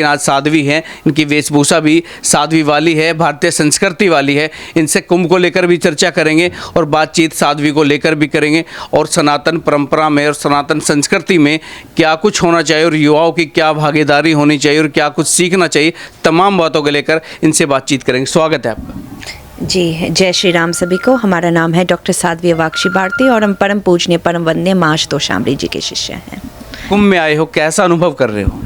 आज साध्वी हैं, इनकी वेशभूषा भी साध्वी वाली है, भारतीय संस्कृति वाली है। इनसे कुंभ को लेकर भी चर्चा करेंगे और बातचीत साध्वी को लेकर भी करेंगे और सनातन परंपरा में और सनातन संस्कृति में क्या कुछ होना चाहिए और युवाओं की क्या भागीदारी होनी चाहिए और क्या कुछ सीखना चाहिए, तमाम बातों को लेकर इनसे बातचीत करेंगे। स्वागत है आपका। जी, जय श्री राम सभी को। हमारा नाम है डॉक्टर साध्वी अवाक्षी भारती और हम परम पूजनीय परम वंदनीय माँ आशुतोष शामली जी के शिष्य हैं। कुंभ में आए हो, कैसा अनुभव कर रहे हो?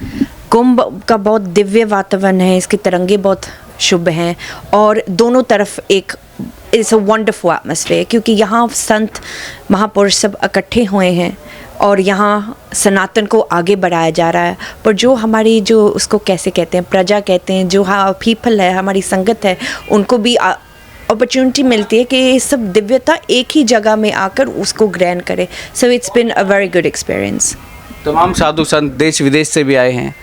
कुंभ का बहुत दिव्य वातावरण है, इसके तरंगे बहुत शुभ हैं और दोनों तरफ एक इट्स अ वंडरफुल एटमॉस्फेयर, क्योंकि यहाँ संत महापुरुष सब इकट्ठे हुए हैं और यहाँ सनातन को आगे बढ़ाया जा रहा है। पर जो हमारी जो उसको कैसे कहते हैं, प्रजा कहते हैं, जो पीपल है, हमारी संगत है, उनको भी अपॉर्चुनिटी मिलती है कि ये सब दिव्यता एक ही जगह में आकर उसको ग्रहण करे। So it's been a very good experience. तमाम साधु संत देश विदेश से भी आए हैं,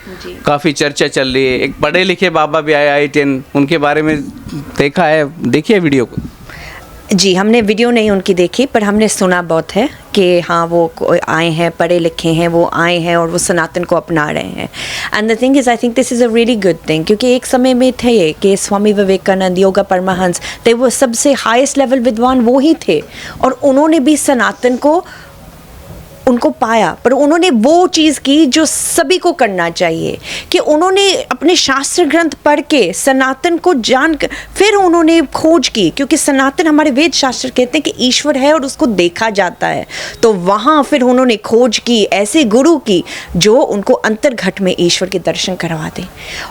काफ़ी चर्चा चल रही है। एक पढ़े लिखे बाबा भी आए IITN, उनके बारे में देखा है, देखिए वीडियो को? जी, हमने वीडियो नहीं उनकी देखी, पर हमने सुना बहुत है कि हाँ वो आए हैं, पढ़े लिखे हैं, वो आए हैं और वो सनातन को अपना रहे हैं। And the thing is, I think this is a really good thing, क्योंकि एक समय में थे ये कि स्वामी विवेकानंद, योगा परमहंस, तो वो सबसे हाईएस्ट लेवल विद्वान वो ही थे और उन्होंने भी सनातन को उनको पाया। पर उन्होंने वो चीज़ की जो सभी को करना चाहिए, कि उन्होंने अपने शास्त्र ग्रंथ पढ़ के सनातन को जान कर फिर उन्होंने खोज की, क्योंकि सनातन हमारे वेद शास्त्र कहते हैं कि ईश्वर है और उसको देखा जाता है। तो वहाँ फिर उन्होंने खोज की, ऐसे गुरु की जो उनको अंतर्घट में ईश्वर के दर्शन करवा दें।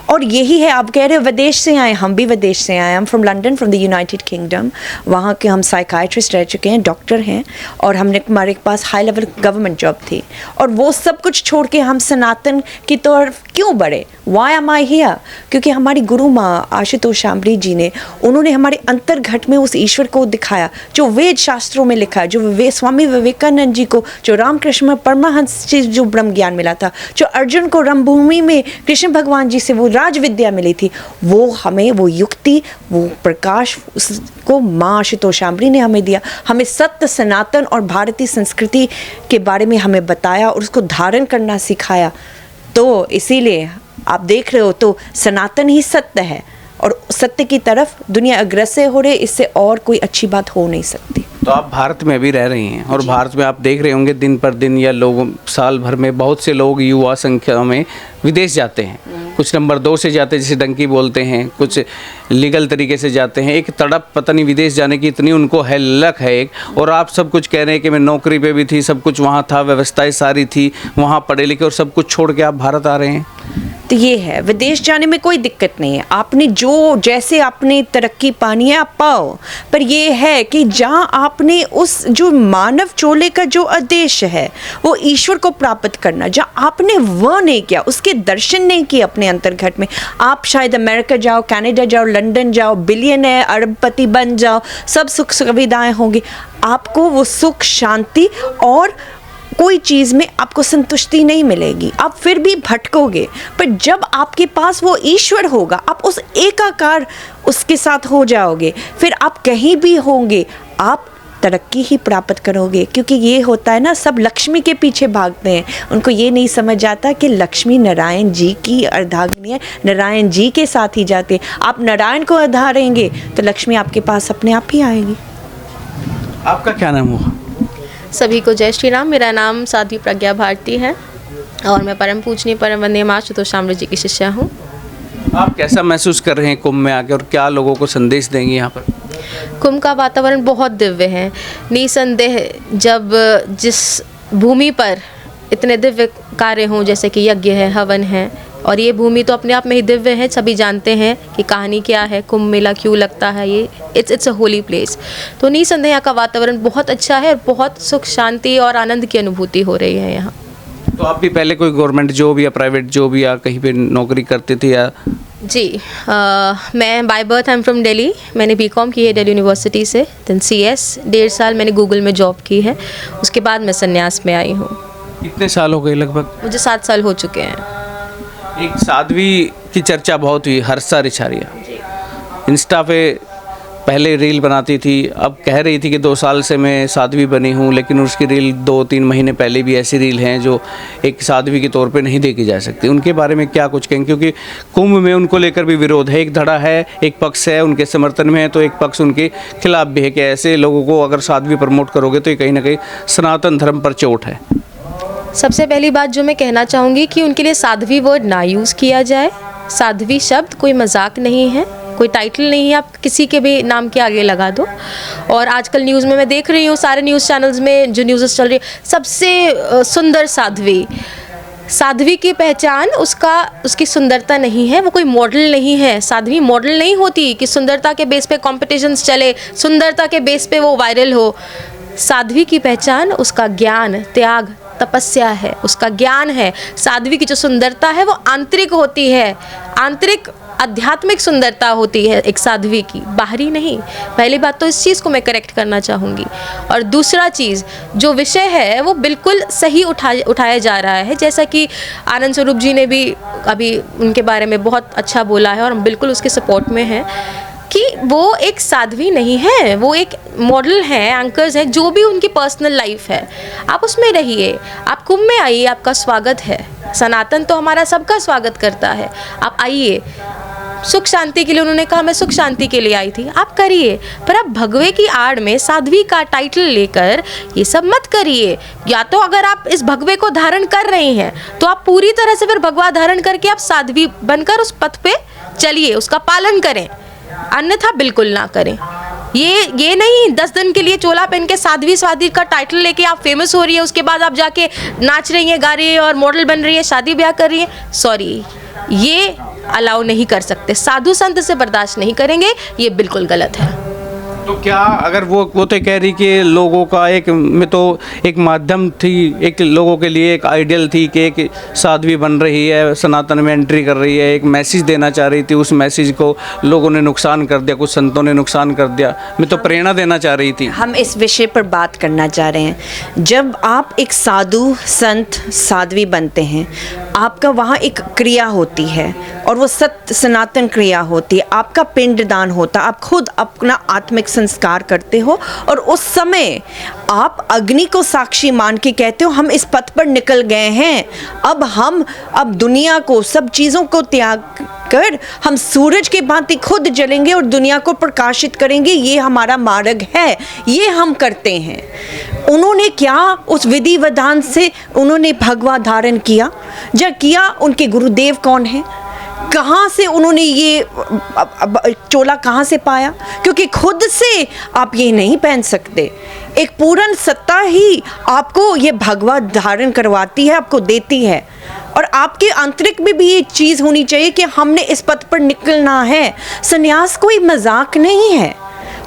और यही है, आप कह रहे हो विदेश से आए, हम भी विदेश से आए। हम from London, from the United kingdom. वहाँ के हम साइकाइट्रिस्ट रह चुके हैं, डॉक्टर हैं, और हमारे पास हाई लेवल गवर्नमेंट जॉब थी। और वो सब कुछ छोड़ के हम सनातन की तरफ क्यों बढ़े? Why am I here? क्योंकि हमारी गुरु माँ आशुतोष शामली जी ने, उन्होंने हमारे अंतर्घट में उस ईश्वर को दिखाया जो वेद शास्त्रों में लिखा है, जो स्वामी विवेकानंद जी को, जो रामकृष्ण परमहंस जी जो ब्रह्म ज्ञान मिला था, जो अर्जुन को रणभूमि में कृष्ण भगवान जी से वो राज विद्या मिली थी, वो हमें वो युक्ति, वो प्रकाश, उसको माँ आशुतोष शामली ने हमें दिया। हमें सत्य, सनातन और भारतीय संस्कृति के बारे में हमें बताया और उसको धारण करना सिखाया। तो इसीलिए आप देख रहे हो, तो सनातन ही सत्य है और सत्य की तरफ दुनिया अग्रसर हो रही, इससे और कोई अच्छी बात हो नहीं सकती। तो आप भारत में भी रह रही हैं और भारत में आप देख रहे होंगे दिन पर दिन या लोग साल भर में बहुत से लोग युवा संख्या में विदेश जाते हैं। कुछ नंबर 2 से जाते हैं, जिसे डंकी बोलते हैं, कुछ लीगल तरीके से जाते हैं। एक तड़प पता नहीं विदेश जाने की इतनी उनको है, लक है एक। और आप सब कुछ कह रहे हैं कि मैं नौकरी पे भी थी, सब कुछ वहाँ था, व्यवस्थाएं सारी थी, वहाँ पढ़े लिखे और सब कुछ छोड़ के आप भारत आ रहे हैं। तो ये है, विदेश जाने में कोई दिक्कत नहीं है। आपने जो जैसे आपने तरक्की पानी है आप पाओ, पर ये है कि जहाँ आपने उस जो मानव चोले का जो उद्देश्य है वो ईश्वर को प्राप्त करना, जहाँ आपने वो नहीं किया, उसके दर्शन नहीं किए अपने अंतर्घट में, आप शायद अमेरिका जाओ, कनाडा जाओ, लंदन जाओ, बिलियनर अरबपति बन जाओ, सब सुख सुविधाएं होंगी, आपको वो सुख, शांति और कोई चीज़ में आपको संतुष्टि नहीं मिलेगी, आप फिर भी भटकोगे। पर जब आपके पास वो ईश्वर होगा, आप उस एकाकार उसके साथ हो जाओगे, फिर आप कहीं भी होंगे, आप तरक्की ही प्राप्त करोगे। क्योंकि ये होता है ना, सब लक्ष्मी के पीछे भागते हैं, उनको ये नहीं समझ आता कि लक्ष्मी नारायण जी की अर्धांगिनी है, नारायण जी के साथ ही जाते हैं। आप नारायण को आधारेंगे तो लक्ष्मी आपके पास अपने आप ही आएगी। आपका क्या नाम हुआ? सभी को जय श्री राम। मेरा नाम साध्वी प्रज्ञा भारती है और मैं परम पूजनीय परम वंदनीय माँ आशुतोष शामली जी की शिष्या हूँ। आप कैसा महसूस कर रहे हैं कुंभ में आके और क्या लोगों को संदेश देंगे यहाँ पर? कुंभ का वातावरण बहुत दिव्य है। निसंदेह जब जिस भूमि पर इतने दिव्य कार्य हों, जैसे कि यज्ञ है, हवन है, और ये भूमि तो अपने आप में ही दिव्य है, सभी जानते हैं कि कहानी क्या है, कुंभ मेला क्यों लगता है, ये इट्स अ होली प्लेस। तो निसंदेह यहाँ का वातावरण बहुत अच्छा है और बहुत सुख, शांति और आनंद की अनुभूति हो रही है यहाँ। तो आप भी पहले कोई गवर्नमेंट जॉब या प्राइवेट जॉब या कहीं पे नौकरी करते थे या? जी, मैं by birth I am from Delhi. मैंने बीकॉम की है दिल्ली यूनिवर्सिटी से, देन CS 1.5 साल मैंने गूगल में जॉब की है, उसके बाद मैं संन्यास में आई हूँ। कितने साल हो गए लगभग? मुझे 7 साल हो चुके हैं। एक साध्वी की चर्चा बहुत हुई, हर्षा रिछारिया, इंस्टा पे पहले रील बनाती थी, अब कह रही थी कि 2 साल से मैं साध्वी बनी हूँ, लेकिन उसकी रील 2-3 महीने पहले भी ऐसी रील हैं जो एक साध्वी के तौर पे नहीं देखी जा सकती। उनके बारे में क्या कुछ कहेंगे, क्योंकि कुंभ में उनको लेकर भी विरोध है, एक धड़ा है, एक पक्ष है उनके समर्थन में है तो एक पक्ष उनके खिलाफ भी है कि ऐसे लोगों को अगर साध्वी प्रमोट करोगे तो ये कहीं ना कहीं सनातन धर्म पर चोट है। सबसे पहली बात जो मैं कहना चाहूँगी कि उनके लिए साध्वी वर्ड ना यूज़ किया जाए। साध्वी शब्द कोई मजाक नहीं है, कोई टाइटल नहीं है, आप किसी के भी नाम के आगे लगा दो। और आजकल न्यूज़ में मैं देख रही हूँ, सारे न्यूज़ चैनल्स में जो न्यूज़ चल रही है, सबसे सुंदर साध्वी। साध्वी की पहचान उसकी सुंदरता नहीं है, वो कोई मॉडल नहीं है। साध्वी मॉडल नहीं होती कि सुंदरता के बेस पे कॉम्पिटिशन्स चले, सुंदरता के बेस पे वो वायरल हो। साध्वी की पहचान उसका ज्ञान, त्याग, तपस्या है, उसका ज्ञान है। साध्वी की जो सुंदरता है वो आंतरिक होती है, आंतरिक आध्यात्मिक सुंदरता होती है एक साध्वी की, बाहरी नहीं। पहली बात तो इस चीज़ को मैं करेक्ट करना चाहूँगी। और दूसरा चीज़, जो विषय है वो बिल्कुल सही उठाया जा रहा है, जैसा कि आनंद स्वरूप जी ने भी अभी उनके बारे में बहुत अच्छा बोला है और हम बिल्कुल उसके सपोर्ट में हैं कि वो एक साध्वी नहीं है, वो एक मॉडल हैं, एंकर्स हैं, जो भी उनकी पर्सनल लाइफ है आप उसमें रहिए, आप कुंभ में आइए, आपका स्वागत है। सनातन तो हमारा सबका स्वागत करता है, आप आइए। सुख शांति के लिए उन्होंने कहा मैं सुख शांति के लिए आई थी, आप करिए, पर आप भगवे की आड़ में साध्वी का टाइटल लेकर ये सब मत करिए। या तो अगर आप इस भगवे को धारण कर रहे हैं तो आप पूरी तरह से फिर भगवा धारण करके आप साध्वी बनकर उस पथ पे चलिए, उसका पालन करें, अन्यथा बिल्कुल ना करें। ये नहीं 10 दिन के लिए चोला पहन के साध्वी का टाइटल लेके आप फेमस हो रही है, उसके बाद आप जाके नाच रही हैं, गा रही है और मॉडल बन रही है, शादी ब्याह कर रही है। सॉरी, ये अलाउ नहीं कर सकते, साधु संत से बर्दाश्त नहीं करेंगे, ये बिल्कुल गलत है। तो क्या अगर वो तो कह रही कि लोगों का एक माध्यम थी, एक लोगों के लिए एक आइडियल थी कि एक साध्वी बन रही है, सनातन में एंट्री कर रही है, एक मैसेज देना चाह रही थी, उस मैसेज को लोगों ने नुकसान कर दिया, कुछ संतों ने नुकसान कर दिया, मैं तो प्रेरणा देना चाह रही थी। हम इस विषय पर बात करना चाह रहे हैं। जब आप एक साधु संत साध्वी बनते हैं, आपका वहाँ एक क्रिया होती है और वो सत्य सनातन क्रिया होती है, आपका पिंडदान होता, आप खुद अपना आत्मिक संस्कार करते हो और उस समय आप अग्नि को साक्षी मान के कहते हो हम इस पथ पर निकल गए हैं, अब दुनिया को, सब चीज़ों को त्याग कर हम सूरज के भांति खुद जलेंगे और दुनिया को प्रकाशित करेंगे, ये हमारा मार्ग है, ये हम करते हैं। उन्होंने क्या उस विधि विधान से उन्होंने भगवा धारण किया? जब किया, उनके गुरुदेव कौन हैं? कहाँ से उन्होंने ये चोला कहाँ से पाया? क्योंकि खुद से आप ये नहीं पहन सकते, एक पूर्ण सत्ता ही आपको ये भगवा धारण करवाती है, आपको देती है। और आपके आंतरिक में भी ये चीज़ होनी चाहिए कि हमने इस पथ पर निकलना है। संन्यास कोई मजाक नहीं है।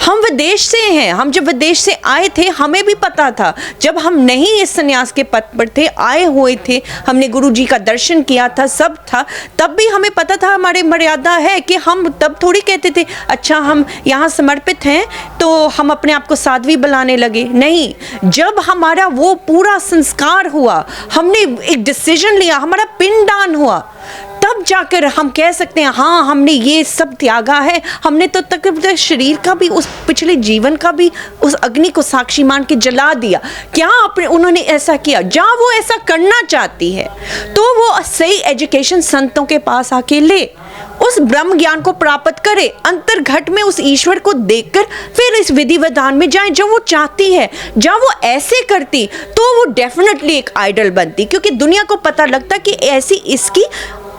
हम विदेश से हैं, हम जब विदेश से आए थे हमें भी पता था, जब हम नहीं इस संन्यास के पथ पर थे, आए हुए थे, हमने गुरु जी का दर्शन किया था, सब था, तब भी हमें पता था हमारे मर्यादा है कि हम तब थोड़ी कहते थे अच्छा हम यहाँ समर्पित हैं तो हम अपने आप को साध्वी बुलाने लगे। नहीं, जब हमारा वो पूरा संस्कार हुआ, हमने एक डिसीजन लिया, हमारा पिंडदान हुआ, तब जाकर हम कह सकते हैं हाँ हमने ये सब त्यागा है। हमने तो तक शरीर का भी, उस पिछले जीवन का भी उस अग्नि को साक्षी मान के जला दिया। क्या उन्होंने ऐसा किया? जहाँ वो ऐसा करना चाहती है तो वो सही एजुकेशन संतों के पास आके ले, उस ब्रह्म ज्ञान को प्राप्त करे, अंतर्घट में उस ईश्वर को देखकर फिर इस विधि विधान में जाए जो वो चाहती है। जब वो ऐसे करती तो वो डेफिनेटली एक आइडल बनती, क्योंकि दुनिया को पता लगता कि ऐसी इसकी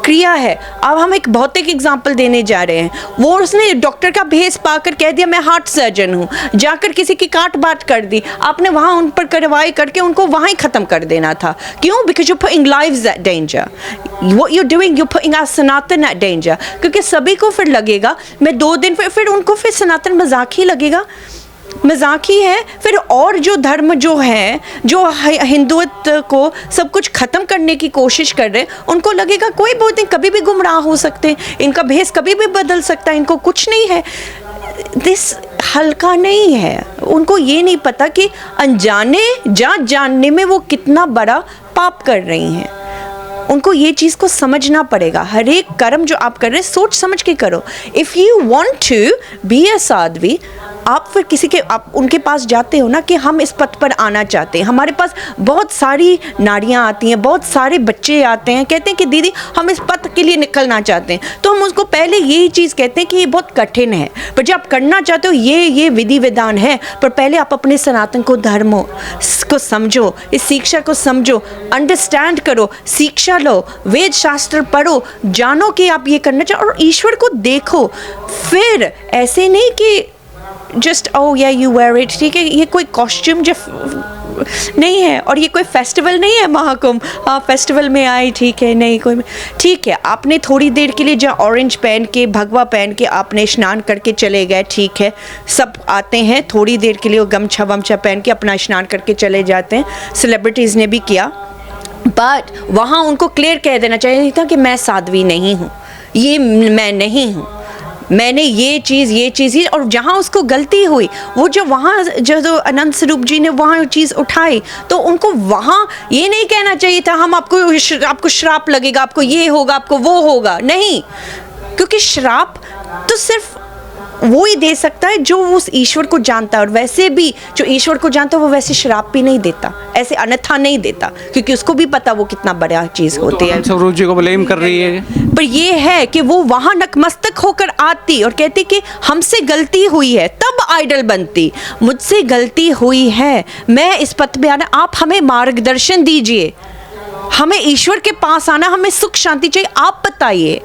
क्रिया है। अब हम एक भौतिक एग्जाम्पल देने जा रहे हैं। वो उसने डॉक्टर का भेष पाकर कह दिया मैं हार्ट सर्जन हूँ, जाकर किसी की काट बात कर दी, आपने वहाँ उन पर कार्रवाई करके उनको वहाँ ही ख़त्म कर देना था। क्यों? Because you putting lives at danger, what you doing, you putting our Sanatan at danger. क्योंकि सभी को फिर लगेगा मैं 2 दिन फिर उनको फिर सनातन मजाक ही लगेगा, मजाक ही है। फिर और जो धर्म जो है, जो हिंदुत्व को सब कुछ ख़त्म करने की कोशिश कर रहे हैं, उनको लगेगा कोई बात नहीं, कभी भी गुमराह हो सकते हैं, इनका भेष कभी भी बदल सकता है, इनको कुछ नहीं है। दिस हल्का नहीं है। उनको ये नहीं पता कि अनजाने जानने में वो कितना बड़ा पाप कर रही हैं। उनको ये चीज़ को समझना पड़ेगा। हर एक कर्म जो आप कर रहे हैं सोच समझ के करो। If you want to be a sadhvi, आप फिर किसी के आप उनके पास जाते हो ना कि हम इस पथ पर आना चाहते हैं। हमारे पास बहुत सारी नारियां आती हैं, बहुत सारे बच्चे आते हैं, कहते हैं कि दीदी हम इस पथ के लिए निकलना चाहते हैं। तो हम उसको पहले यही चीज़ कहते हैं कि ये बहुत कठिन है, पर जब आप करना चाहते हो ये विधि विधान है, पर पहले आप अपने सनातन को धर्म को समझो, इस शिक्षा को समझो, अंडरस्टैंड करो, शिक्षा लो, वेद शास्त्र पढ़ो, जानो कि आप ये करना चाहो और ईश्वर को देखो। फिर ऐसे नहीं कि जस्ट ओ या यू वेयर इट, ठीक है, ये कोई कॉस्ट्यूम जो नहीं है और ये कोई फेस्टिवल नहीं है महाकुंभ, हाँ फेस्टिवल में आए, ठीक है, नहीं कोई, ठीक है, आपने थोड़ी देर के लिए जहाँ ऑरेंज पहन के भगवा पहन के आपने स्नान करके चले गए, ठीक है, सब आते हैं थोड़ी देर के लिए वो गमछा वमछा पहन के अपना स्नान करके चले जाते हैं, सेलिब्रिटीज़ ने भी किया, बट वहाँ उनको क्लियर कह देना चाहिए था कि मैं साध्वी नहीं हूँ, ये मैं नहीं हूँ, मैंने ये चीज़ और जहाँ उसको गलती हुई वो जो वहाँ जो अनंत स्वरूप जी ने वहाँ चीज़ उठाई, तो उनको वहाँ ये नहीं कहना चाहिए था हम आपको श्राप लगेगा, आपको ये होगा, आपको वो होगा, नहीं, क्योंकि श्राप तो सिर्फ वो ही दे सकता है जो उस ईश्वर को जानता है, और वैसे भी जो ईश्वर को जानता है वो वैसे श्राप भी नहीं देता, ऐसे अन्यथा नहीं देता, क्योंकि उसको भी पता वो कितना बड़ा चीज़ होती है। स्वरूप जी को ब्लेम कर रही है, पर ये है कि वो वहाँ नतमस्तक होकर आती और कहती कि हमसे गलती हुई है, तब आइडल बनती, मुझसे गलती हुई है, मैं इस पथ पे आना, आप हमें मार्गदर्शन दीजिए, हमें ईश्वर के पास आना, हमें सुख शांति चाहिए, आप बताइए।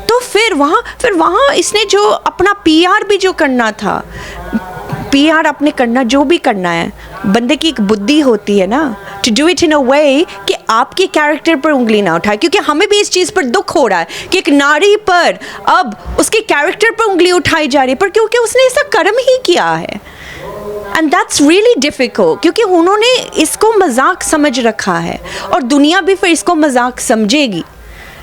तो फिर वहाँ इसने जो अपना पीआर भी जो करना था, पीआर आपने करना जो भी करना है, बंदे की एक बुद्धि होती है ना, टू डू इट इन अ वे कि आपके कैरेक्टर पर उंगली ना उठाए, क्योंकि हमें भी इस चीज़ पर दुख हो रहा है कि एक नारी पर अब उसके कैरेक्टर पर उंगली उठाई जा रही है, पर क्योंकि उसने ऐसा कर्म ही किया है। एंड दैट्स रियली डिफ़िकल्ट, क्योंकि उन्होंने इसको मजाक समझ रखा है और दुनिया भी फिर इसको मजाक समझेगी।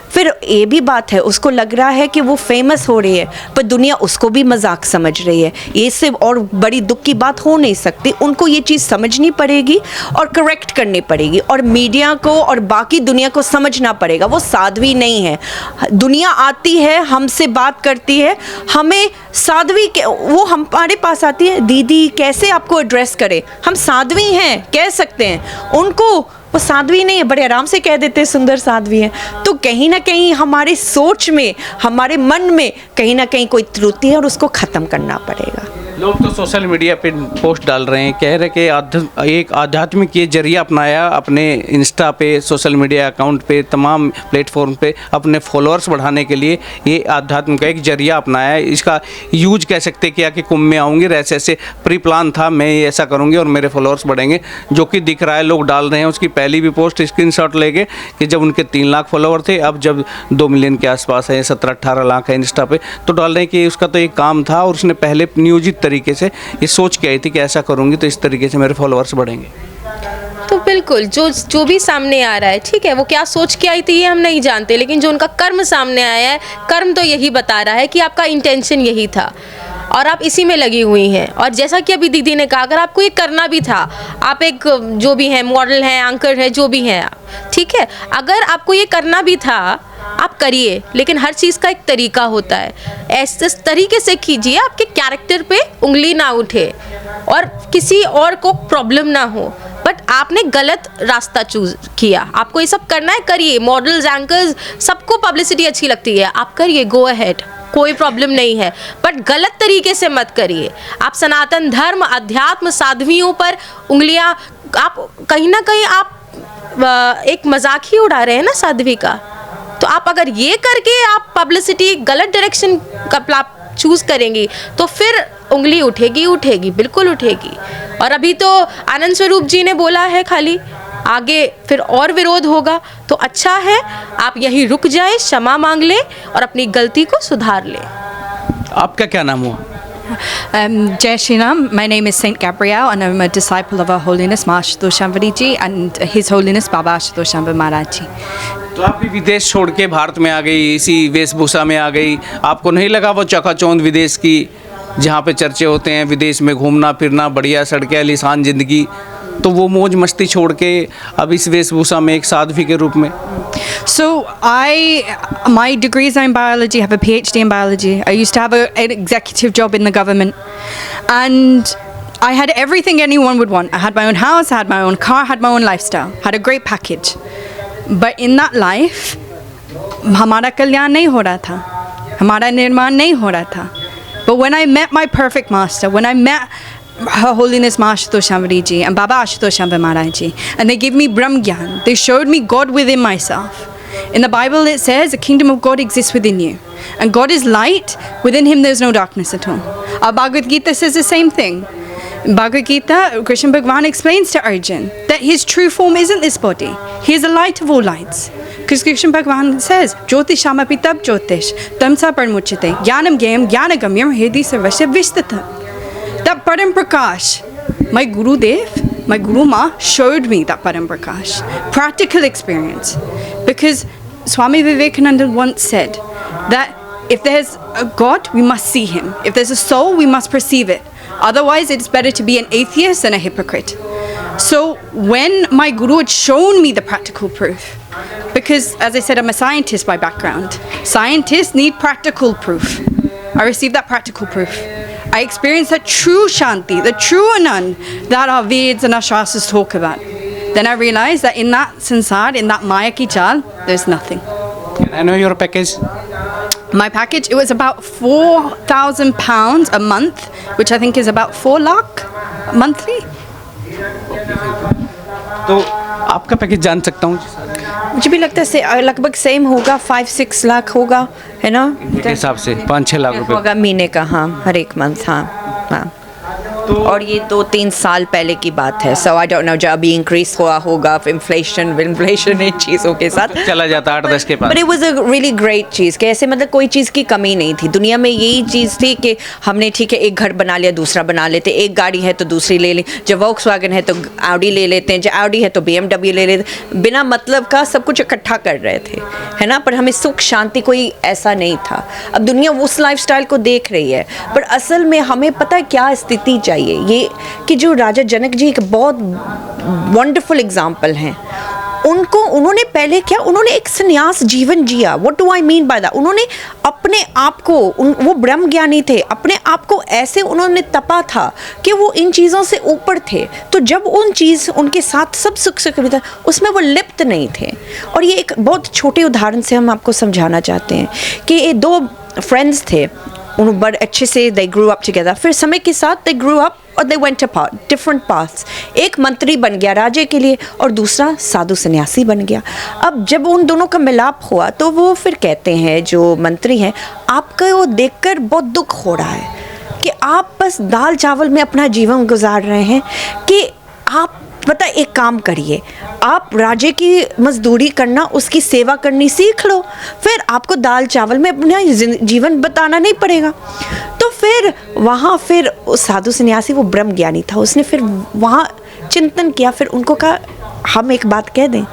फिर ये भी बात है, उसको लग रहा है कि वो फेमस हो रही है, पर दुनिया उसको भी मजाक समझ रही है। ये सिर्फ और बड़ी दुख की बात हो नहीं सकती, उनको ये चीज़ समझनी पड़ेगी और करेक्ट करनी पड़ेगी, और मीडिया को और बाकी दुनिया को समझना पड़ेगा वो साध्वी नहीं है। दुनिया आती है, हमसे बात करती है, हमें साध्वी वो हमारे पास आती है, दीदी कैसे आपको एड्रेस करें, हम साध्वी हैं कह सकते हैं, उनको वो साध्वी नहीं है, बड़े आराम से कह देते हैं सुंदर साध्वी है। तो कहीं ना कहीं हमारी सोच में, हमारे मन में कहीं ना कहीं कोई त्रुटि है और उसको ख़त्म करना पड़ेगा। लोग तो सोशल मीडिया पे पोस्ट डाल रहे हैं, कह रहे कि एक आध्यात्मिक ये जरिया अपनाया, अपने इंस्टा पे, सोशल मीडिया अकाउंट पे, तमाम प्लेटफॉर्म पे अपने फॉलोअर्स बढ़ाने के लिए ये आध्यात्म का एक जरिया अपनाया है। इसका यूज कह सकते किया कि कुंभ में आऊँगी, ऐसे ऐसे प्री प्लान था, मैं ये ऐसा करूँगी और मेरे फॉलोअर्स बढ़ेंगे, जो कि दिख रहा है, लोग डाल रहे हैं। उसकी पहली भी पोस्ट स्क्रीनशॉट लेके कि जब उनके 3 लाख फॉलोअर थे, अब जब 2 मिलियन के आसपास है, 17-18 लाख है इंस्टा पे, तो डाल रहे हैं कि उसका तो एक काम था और उसने पहले नियोजित तरीके से ये सोच के आई थी कि ऐसा करूंगी तो इस तरीके से मेरे फॉलोअर्स बढ़ेंगे। तो बिल्कुल जो भी सामने आ रहा है, ठीक है, वो क्या सोच के आई थी ये हम नहीं जानते, लेकिन जो उनका कर्म सामने आया है, कर्म तो यही बता रहा है कि आपका इंटेंशन यही था और आप इसी में लगी हुई हैं। और जैसा कि अभी दीदी ने कहा, अगर आपको ये करना भी था, आप एक जो भी हैं, मॉडल हैं, एंकर है, जो भी हैं, ठीक है, अगर आपको ये करना भी था आप करिए, लेकिन हर चीज़ का एक तरीका होता है, ऐसे तरीके से कीजिए आपके कैरेक्टर पे उंगली ना उठे और किसी और को प्रॉब्लम ना हो। बट आपने गलत रास्ता चूज किया, आपको ये सब करना है, करिए, मॉडल्स, एंकर्स, सबको पब्लिसिटी अच्छी लगती है, आप करिए, गो अहेड, कोई प्रॉब्लम नहीं है, बट गलत तरीके से मत करिए। आप सनातन धर्म, अध्यात्म, साध्वियों पर उंगलियां, आप कहीं ना कहीं आप एक मजाक ही उड़ा रहे हैं ना साध्वी का। तो आप अगर ये करके आप पब्लिसिटी गलत डायरेक्शन का चूज करेंगी तो फिर उंगली उठेगी, बिल्कुल उठेगी। और अभी तो आनंद स्वरूप जी ने बोला है खाली, आगे फिर और विरोध होगा, तो अच्छा है आप यहीं रुक जाएं, क्षमा मांग लें और अपनी गलती को सुधार लें। आपका क्या नाम हुआ? Jai Shri Ram. My name is Saint Gabrielle and I'm a disciple of Her Holiness Mahashutosh Shambhari Ji and His Holiness Baba Ashutosh Shambhari Maharaj Ji. तो आप भी विदेश छोड़ के भारत में आ गई, इसी वेशभूषा में आ गई, आपको नहीं लगा वो चकाचौंध विदेश की, जहाँ पे चर्चे होते हैं, विदेश में घूमना फिरना, बढ़िया सड़कें, आलीशान ज़िंदगी, तो वो मौज मस्ती छोड़ के अब इस वेशभूषा में एक साध्वी के रूप में? So my degrees are in biology, I have a PhD in biology. I used to have an executive job in the government, and I had everything anyone would want. I had my own house, I had my own car, I had my own lifestyle, had a great package. But in that life, हमारा कल्याण नहीं हो रहा था, हमारा निर्माण नहीं हो रहा था. But when I met my perfect master, when I met Her Holiness Ma Ashutosh Shambhari Ji and Baba Ashutosh Shambhari Maharaj Ji, and they gave me Brahm Gyan, they showed me God within myself. In the Bible it says the kingdom of God exists within you, and God is light, within him there is no darkness at all. Our Bhagavad Gita says the same thing. In Bhagavad Gita, Krishna Bhagavan explains to Arjun that his true form isn't this body, he is the light of all lights. Because Krishna Bhagavan says, Jyotishamapi tab jyotish, tamsa parmuchite, jnanam gyam jnanagamyam hedi sarvasya vishtata. That Param Prakash, my Guru Dev, my Guru Ma showed me that Param Prakash. Practical experience. Because Swami Vivekananda once said that if there's a God, we must see him. If there's a soul, we must perceive it. Otherwise, it's better to be an atheist than a hypocrite. So when my Guru had shown me the practical proof, because as I said, I'm a scientist by background. Scientists need practical proof. I received that practical proof. I experienced that true Shanti, the true Anand that our Veds and our Shastras talk about. Then I realized that in that sansar, in that Maya ki chal, there's nothing. Can I know your package? My package, it was about £4,000 a month, which I think is about 4 lakh monthly. तो आपका package जान सकता हूँ? मुझे भी लगता है लगभग सेम होगा, 5-6 लाख होगा, है ना? के हिसाब से 5-6 लाख रुपए होगा महीने का, हाँ, हर एक मंथ, हाँ हाँ. और ये 2-3 साल पहले की बात है. सो आई डोंट नो जब अभी इंक्रीज हुआ होगा इन्फ्लेशन इन चीज़ों के साथ चला जाता 8-10 के पास. But it was a really great चीज़ कि ऐसे मतलब कोई चीज़ की कमी नहीं थी दुनिया में. यही चीज़ थी कि हमने ठीक है एक घर बना लिया, दूसरा बना लेते, एक गाड़ी है तो दूसरी ले ली, जब वॉक्सवैगन है तो ऑडी ले लेते हैं, जब ऑडी है तो BMW ले लेते, बिना मतलब का सब कुछ इकट्ठा कर रहे थे, है ना. पर हमें सुख शांति कोई ऐसा नहीं था. अब दुनिया उस लाइफस्टाइल को देख रही है, पर असल में हमें पता है क्या स्थिति चाहिए. ये कि जो राजा जनक जी एक बहुत वंडरफुल एग्जाम्पल हैं. उन्होंने पहले क्या, उन्होंने एक संन्यास जीवन जिया. What do I mean by that? उन्होंने अपने आप को, वो ब्रह्म ज्ञानी थे, अपने आप को ऐसे उन्होंने तपा था कि वो इन चीज़ों से ऊपर थे. तो जब उन चीज़ उनके साथ सब सुख सुविधा उसमें वो लिप्त नहीं थे. और ये एक बहुत छोटे उदाहरण से हम आपको समझाना चाहते हैं कि ये 2 फ्रेंड्स थे, उन बड़े अच्छे से दे ग्रू अप टुगेदर. फिर समय के साथ दे ग्रू अप और they went apart different paths. एक मंत्री बन गया राजे के लिए और दूसरा साधु सन्यासी बन गया. अब जब उन दोनों का मिलाप हुआ तो वो फिर कहते हैं, जो मंत्री हैं, आपका वो देखकर बहुत दुख हो रहा है कि आप बस दाल चावल में अपना जीवन गुजार रहे हैं, कि आप पता एक काम करिए, आप राजे की मजदूरी करना, उसकी सेवा करनी सीख लो, फिर आपको दाल चावल में अपना जीवन बताना नहीं पड़ेगा. तो फिर वहाँ फिर उस साधु सन्यासी, वो ब्रह्म ज्ञानी था, उसने फिर वहाँ चिंतन किया. फिर उनको कहा हम एक बात कह दें.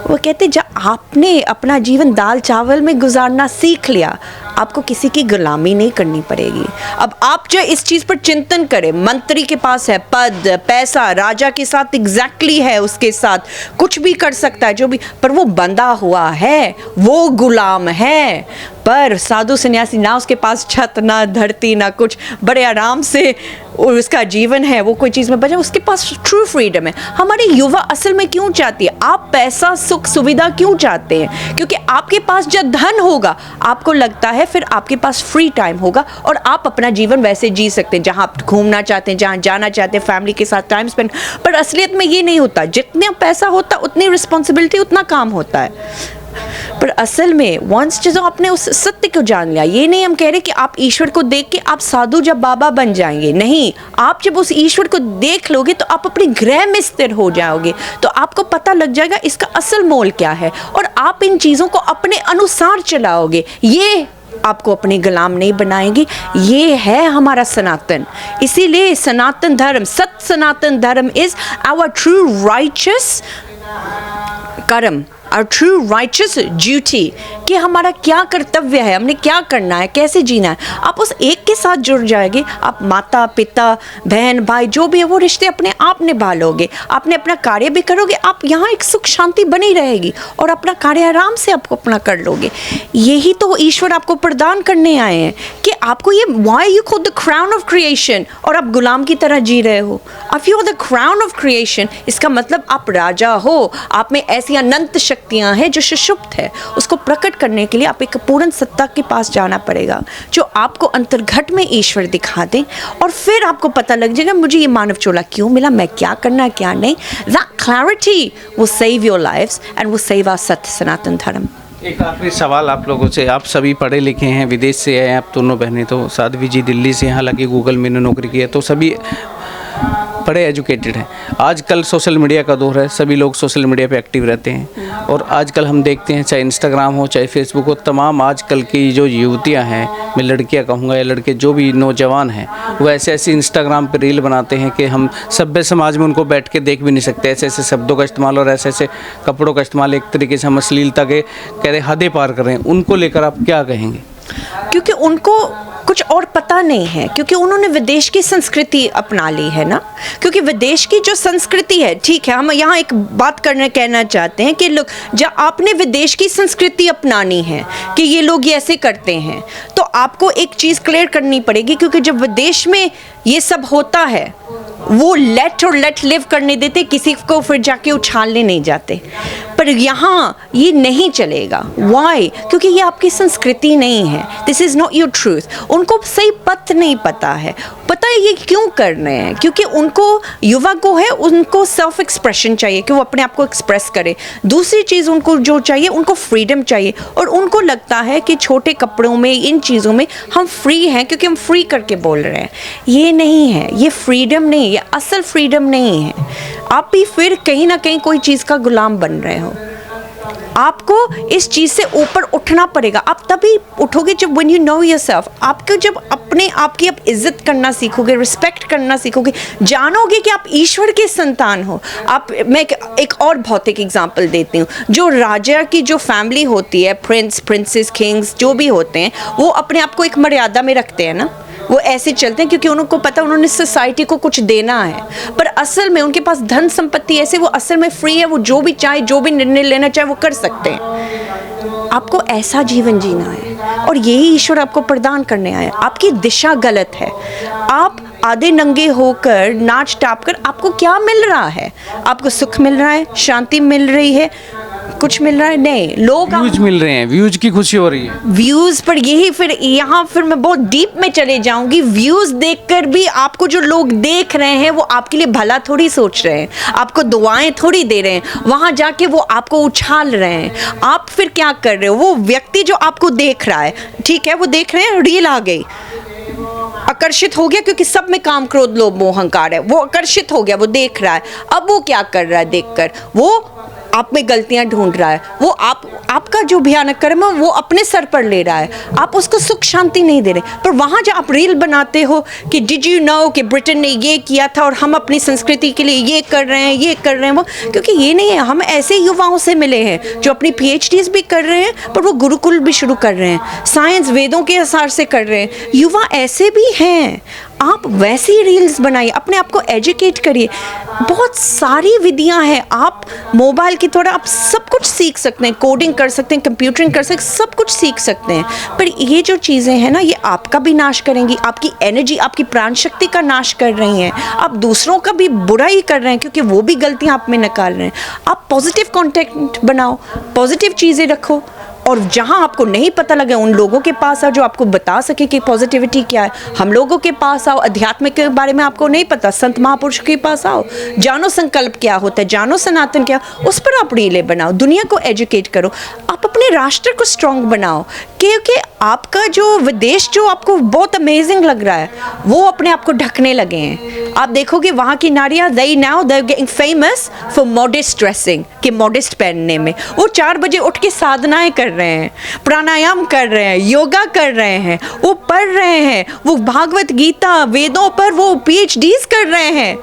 वो कहते जब आपने अपना जीवन दाल चावल में गुजारना सीख लिया, आपको किसी की गुलामी नहीं करनी पड़ेगी. अब आप जो इस चीज़ पर चिंतन करें, मंत्री के पास है पद पैसा, राजा के साथ एग्जैक्टली है, उसके साथ कुछ भी कर सकता है जो भी, पर वो बंधा हुआ है, वो गुलाम है. पर साधु सन्यासी ना उसके पास छत ना धरती ना कुछ, बड़े आराम से उसका जीवन है, वो कोई चीज़ में बचा, उसके पास ट्रू फ्रीडम है. हमारी युवा असल में क्यों चाहती है? आप पैसा सुख सुविधा क्यों चाहते हैं? क्योंकि आपके पास जब धन होगा आपको लगता है फिर आपके पास फ्री टाइम होगा और आप अपना जीवन वैसे जी सकते हैं, जहाँ आप घूमना चाहते हैं, जहाँ जाना चाहते हैं, फैमिली के साथ टाइम स्पेंड. पर असलियत में ये नहीं होता. जितना पैसा होता उतनी रिस्पॉन्सिबिलिटी, उतना काम होता है. पर असल में वंस जो आपने उस सत्य को जान लिया, ये नहीं हम कह रहे कि आप ईश्वर को देख के आप साधु जब बाबा बन जाएंगे, नहीं. आप जब उस ईश्वर को देख लोगे तो आप अपने गृह में स्थिर हो जाओगे, तो आपको पता लग जाएगा इसका असल मोल क्या है, और आप इन चीज़ों को अपने अनुसार चलाओगे. ये आपको अपने गुलाम नहीं बनाएंगे. ये है हमारा सनातन. इसीलिए सनातन धर्म, सत सनातन धर्म इज आवर ट्रू राइचस कर्म. आवर ट्रू राइचस ड्यूटी, कि हमारा क्या कर्तव्य है, हमने क्या करना है, कैसे जीना है। आप उस एक के साथ जुड़ जाएंगे, आप माता पिता बहन भाई जो भी है वो रिश्ते अपने आप निभा लोगे, आपने अपना कार्य भी करोगे, आप यहाँ एक सुख शांति बनी रहेगी और अपना कार्य आराम से आपको अपना कर लोगे। यही तो ईश्वर आपको प्रदान करने आए हैं कि आपको ये why you call the crown of creation, और आप गुलाम की तरह जी रहे हो। If you are the crown of creation, इसका मतलब आप राजा हो, आप में ऐसी अनंत शक्तियां हैं जो सुषुप्त है, उसको प्रकट करने के लिए आप एक पूर्ण सत्ता के पास जाना पड़ेगा जो आपको अंतर्घट में ईश्वर दिखा दे, और फिर आपको पता लग जाएगा मुझे ये मानव चोला क्यों मिला, मैं क्या करना है क्या नहीं। That clarity will save your lives and will save our सत्य सनातन धर्म। एक आखिरी सवाल आप लोगों से, आप सभी पढ़े लिखे हैं, विदेश से आए आप दोनों बहनें, तो साध्वी जी दिल्ली से, हालांकि गूगल में नौकरी की है, तो सभी बड़े एजुकेटेड हैं। आजकल सोशल मीडिया का दौर है, सभी लोग सोशल मीडिया पे एक्टिव रहते हैं, और आजकल हम देखते हैं चाहे इंस्टाग्राम हो चाहे फेसबुक हो, तमाम आजकल की जो युवतियां हैं, मैं लड़कियां कहूँगा या लड़के जो भी नौजवान हैं, वो ऐसे ऐसे इंस्टाग्राम पे रील बनाते हैं कि हम सभ्य समाज में उनको बैठ के देख भी नहीं सकते। ऐसे ऐसे शब्दों का इस्तेमाल और ऐसे ऐसे कपड़ों का इस्तेमाल, एक तरीके से हम अश्लीलता के कह रहे हदें पार कर रहे हैं, उनको लेकर आप क्या कहेंगे? क्योंकि उनको कुछ और पता नहीं है, क्योंकि उन्होंने विदेश की संस्कृति अपना ली है ना। क्योंकि विदेश की जो संस्कृति है, ठीक है, हम यहाँ एक बात कहना चाहते हैं कि लोग जब आपने विदेश की संस्कृति अपनानी है कि ये लोग ये ऐसे करते हैं, तो आपको एक चीज़ क्लियर करनी पड़ेगी, क्योंकि जब विदेश में ये सब होता है वो लेट लिव करने देते, किसी को फिर जाके उछालने नहीं जाते। पर यहाँ ये नहीं चलेगा। वाई? क्योंकि ये आपकी संस्कृति नहीं है, this is not your truth. उनको सही पथ नहीं पता है। पता है ये क्यों कर रहे हैं? क्योंकि उनको, युवा को है, उनको सेल्फ एक्सप्रेशन चाहिए कि वो अपने आप को एक्सप्रेस करे। दूसरी चीज़ उनको जो चाहिए, उनको फ्रीडम चाहिए, और उनको लगता है कि छोटे कपड़ों में, इन चीज़ों में हम फ्री हैं क्योंकि हम फ्री करके बोल रहे हैं। ये नहीं है, ये फ्रीडम नहीं, ये असल फ्रीडम नहीं है। आप भी फिर कहीं ना कहीं कोई चीज़ का गुलाम बन रहे हो। आपको इस चीज़ से ऊपर उठना पड़ेगा। आप तभी उठोगे जब when you know yourself, आपको जब अपने आप की आप इज्जत करना सीखोगे, रिस्पेक्ट करना सीखोगे, जानोगे कि आप ईश्वर के संतान हो। मैं एक और भौतिक एग्जांपल देती हूँ। जो राजा की जो फैमिली होती है, प्रिंस, प्रिंसेस, किंग्स जो भी होते हैं, वो अपने आप को एक मर्यादा में रखते हैं ना। वो ऐसे चलते हैं क्योंकि उनको पता उन्होंने सोसाइटी को कुछ देना है। पर असल में उनके पास धन संपत्ति ऐसे, वो असल में फ्री है, वो जो भी चाहे, जो भी निर्णय लेना चाहे वो कर सकते हैं। आपको ऐसा जीवन जीना है, और यही ईश्वर आपको प्रदान करने आया। आपकी दिशा गलत है। आप आधे नंगे होकर, नाच टाप कर, आपको क्या मिल रहा है? आपको सुख मिल रहा है, शांति मिल रही है, कुछ मिल रहा है? नहीं। लोग व्यूज मिल रहे हैं, व्यूज की खुशी हो रही है, व्यूज पर। यही फिर यहाँ फिर मैं बहुत डीप में चले जाऊंगी। व्यूज देखकर भी आपको जो लोग देख रहे हैं वो आपके लिए भला थोड़ी सोच रहे हैं, आपको दुआएं थोड़ी दे रहे हैं। वहां जाके वो आपको उछाल रहे हैं। आप फिर क्या कर रहे हो? वो व्यक्ति जो आपको देख रहा है, ठीक है, वो देख रहे हैं, रील आ गई, आकर्षित हो गया, क्योंकि सब में काम, क्रोध, लोभ, मोह, अहंकार है। वो आकर्षित हो गया, वो देख रहा है। अब वो क्या कर रहा है? देखकर वो आप में गलतियां ढूंढ रहा है। वो आपका जो भयानक कर्म है वो अपने सर पर ले रहा है। आप उसको सुख शांति नहीं दे रहे। पर वहाँ जब आप रील बनाते हो कि डिड यू नो कि ब्रिटेन ने ये किया था और हम अपनी संस्कृति के लिए ये कर रहे हैं, ये कर रहे हैं, वो, क्योंकि ये नहीं है। हम ऐसे युवाओं से मिले हैं जो अपनी PhDs भी कर रहे हैं, पर वो गुरुकुल भी शुरू कर रहे हैं, साइंस वेदों के आसार से कर रहे हैं। युवा ऐसे भी हैं। आप वैसी रील्स बनाइए, अपने आप को एजुकेट करिए। बहुत सारी विधियां हैं। आप मोबाइल की थोड़ा आप सब कुछ सीख सकते हैं, कोडिंग कर सकते हैं, कंप्यूटरिंग कर सकते हैं, सब कुछ सीख सकते हैं। पर ये जो चीज़ें हैं ना, ये आपका भी नाश करेंगी, आपकी एनर्जी, आपकी प्राण शक्ति का नाश कर रही हैं। आप दूसरों का भी बुरा ही कर रहे हैं, क्योंकि वो भी गलतियां आप में निकाल रहे हैं। आप पॉजिटिव कंटेंट बनाओ, पॉजिटिव चीज़ें रखो, और जहाँ आपको नहीं पता लगे उन लोगों के पास आओ जो आपको बता सके कि पॉजिटिविटी क्या है। हम लोगों के पास आओ। अध्यात्म के बारे में आपको नहीं पता, संत महापुरुष के पास आओ, जानो संकल्प क्या होता है, जानो सनातन क्या, उस पर आप रीलें बनाओ, दुनिया को एजुकेट करो। आप अपने राष्ट्र को स्ट्रॉन्ग बनाओ, क्योंकि आपका जो विदेश जो आपको बहुत अमेजिंग लग रहा है, वो अपने आप को ढकने लगे हैं। आप देखोगे वहाँ की नारियाँ they now they're getting famous for modest dressing, कि modest पहनने में वो 4 बजे उठ के साधनाएं कर रहे हैं, प्राणायाम कर रहे हैं, योगा कर रहे हैं, वो पढ़ रहे हैं, वो भागवत गीता वेदों पर वो PhDs कर रहे हैं।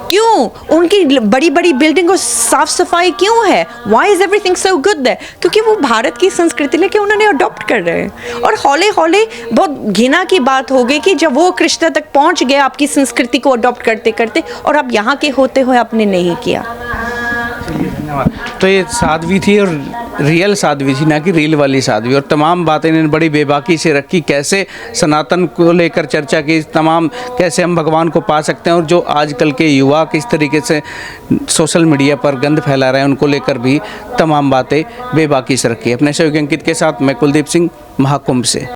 क्यों? उनकी बड़ी बड़ी बिल्डिंग और साफ सफाई क्यों है? Why is everything so good there? क्योंकि वो भारत की संस्कृति लेके उन्होंने अडॉप्ट कर रहे हैं। और हौले हौले बहुत घिना की बात हो गई कि जब वो कृष्ण तक पहुंच गए आपकी संस्कृति को अडॉप्ट करते करते, और आप यहाँ के होते हुए आपने नहीं किया। तो ये साध्वी थी, और रियल साध्वी थी, ना कि रील वाली साध्वी। और तमाम बातें इन्होंने बड़ी बेबाकी से रखी, कैसे सनातन को लेकर चर्चा की, तमाम कैसे हम भगवान को पा सकते हैं, और जो आजकल के युवा किस तरीके से सोशल मीडिया पर गंद फैला रहे हैं उनको लेकर भी तमाम बातें बेबाकी से रखी। अपने सहयोगी अंकित के साथ मैं कुलदीप सिंह, महाकुंभ से।